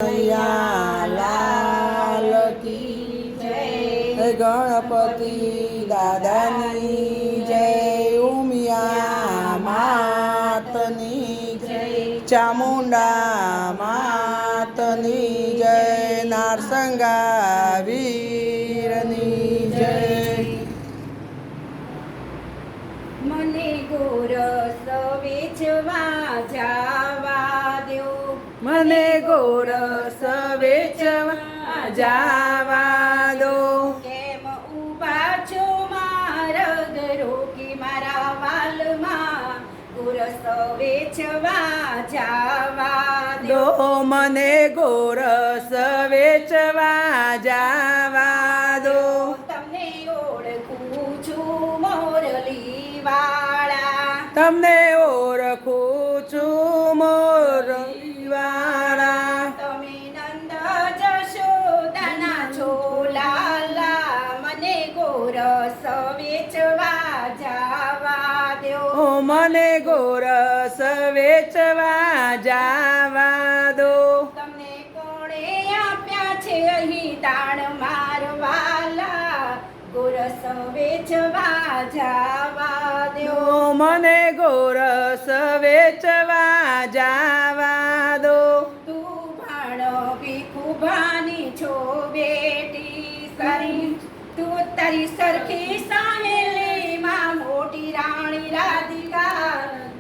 કનૈયા લાલ કી જય, ગણપતિ દાદાની જય, ઉમિયા માતની જય, ચામુંડા માતની જય, નારસંગા વીરની જય. મને ગોરસ વેચવા જાવા દ્યો, મને ગોરસ વેચવા જાવા દો. કેમ ઊભા છો મારગ રોકી મારા વાલમાં, ગોરસ વેચવા જાવા દો દ્યો. મને ગોરસ વેચવા જાવા દો. તમને ઓળખું છું મોરલી વાળા, તમને ઓળખું છું મોરલીવાળા. તમે નંદ જશોદાના છો લાલા, મને ગોરસ વેચવા જાવા દ્યો. ઓ મને ગોરસ વેચવા જાવા દો. તમને કોણે આપ્યા છે અહીં દાણ મારવાલા, ગોરસ વેચવા જાવા દ્યો. ઓ મને ગોરસ વેચવા જાવા દો. તું ભાણ ભીખુભાની છો બેટી સારી, તું તારી સરખી સાહેલીમાં મોટી રાણી રાધિકા,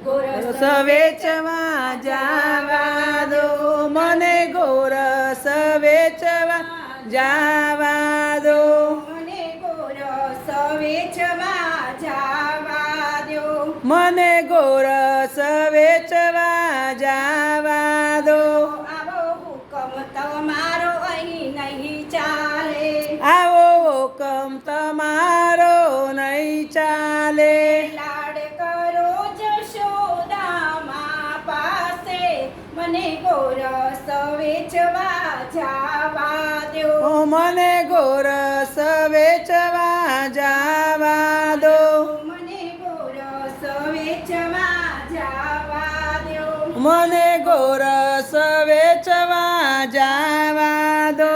ગોરસ વેચવા જાવા દો. મને ગોરસ વેચવા જાવા દો. મને ગોરસ વેચવા જાવા દ્યો. મને ગોરસ વેચવા જાવા દો. આવો હુકમ તમારો અહીં નહીં ચાલે, આવો હુકમ તમારો નહીં ચાલે. લાડ કરો જશોદામા પાસે, મને ગોરસ વેચવા જાવા દ્યો. ઓ મને ગોરસ વેચવા જાવા દો. મને ગોરસ વેચવા જાવા દ્યો. મને ગોરસ વેચવા જાવા દો.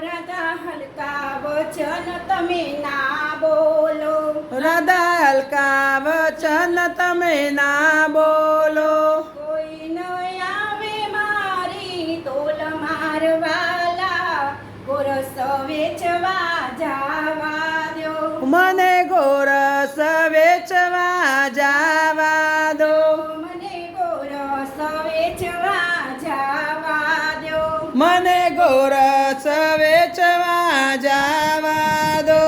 રાધા હલકા વચન તમે ના બોલો, રાધા હલકા વચન તમે ના બોલો. કોઈ ન આવે મારી તોલ મારવાલા, ગોરસ વેચવા જાવા દ્યો. મને ગોરસ વેચવા જાવા દો. મને ગોરસ વેચવા જાવા દ્યો. મને ગોરસ વેચવા જાવા દો.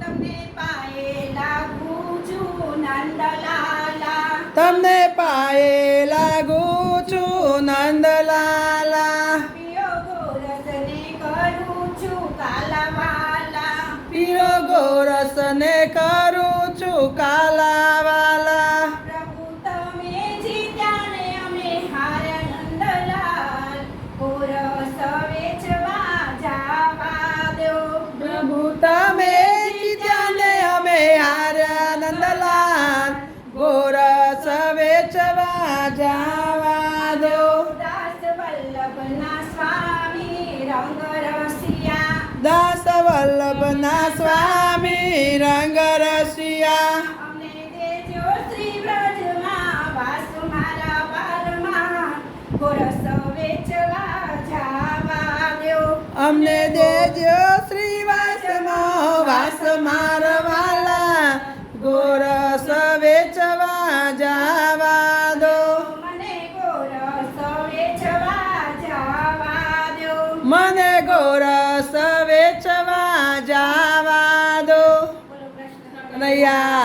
તમને પાયે લાગુ છું નંદલાલા, તમને પાયે લાગુ છું નંદલાલા. પ્રિય ગોરસને કરું છું કાલાવાલા, પીરો ગોરસ ને કરું છું કાલાવાલા. પ્રભુ તમે જીત્યા ને અમે હાર્યા નંદલાલ, ગોરસ વેચવા જાવા દ્યો. પ્રભુ તમે જીત્યા ને અમે હાર્યા નંદલાલ, ગોરસ વેચવા જાવા દો. દાસ વલ્લભના સ્વામી રંગ રસિયા, દાસ વલ્લભના સ્વામી રંગ રસિયા. અમને દેજો શ્રી વ્રજમાં વાસ મારા વારમાં, ગોરસ વેચવા જાવા દ્યો. અમને દેજો શ્રીવાસમાં વાસ મારવાલા, ગોરસ વેચવા જાવા દો. મને ગોરસ વેચવા જાવા દ્યો. મને ગોરસ વેચવા જાવા દો. બોલો કૃષ્ણ કનૈયા